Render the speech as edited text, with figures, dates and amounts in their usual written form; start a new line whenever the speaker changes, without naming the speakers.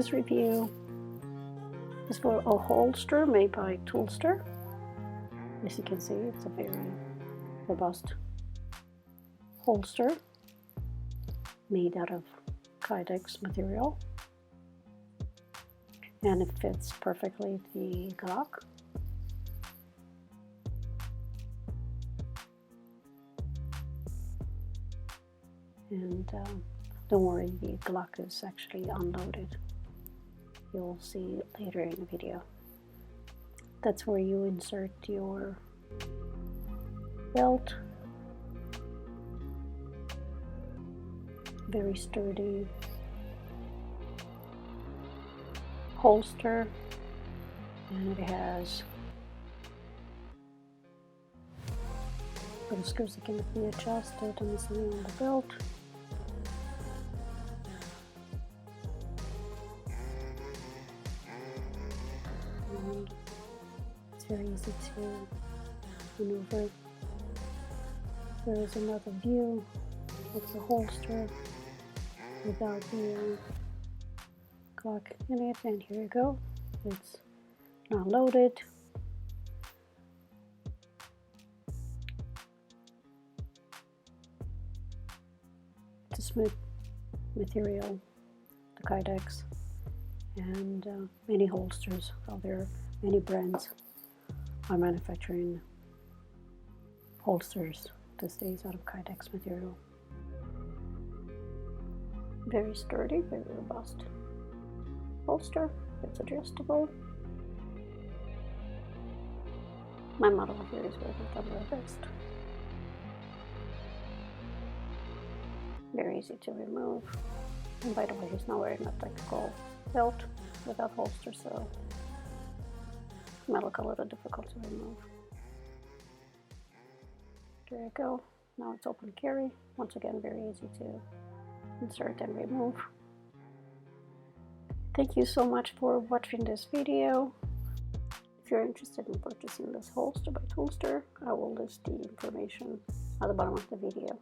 This review is for a holster made by Tulster. As you can see, it's a very robust holster made out of Kydex material, and it fits perfectly the Glock. And don't worry, the Glock is actually unloaded. You'll see later in the video. That's where you insert your belt. Very sturdy holster, and it has little screws that can be adjusted on the belt. And it's very easy to maneuver. There is another view of the holster without the Glock in it, and here you go. It's now loaded. It's a smooth material, the Kydex, and many holsters out there, many brands are manufacturing holsters these days out of Kydex material. Very sturdy, very robust holster. It's adjustable. My model here is wearing a double vest. Very easy to remove. And by the way, he's not wearing a tactical belt without holster, so it might look a little difficult to remove. There you go. Now it's open carry. Once again, very easy to insert and remove. Thank you so much for watching this video. If you're interested in purchasing this holster by Tulster, I will list the information at the bottom of the video.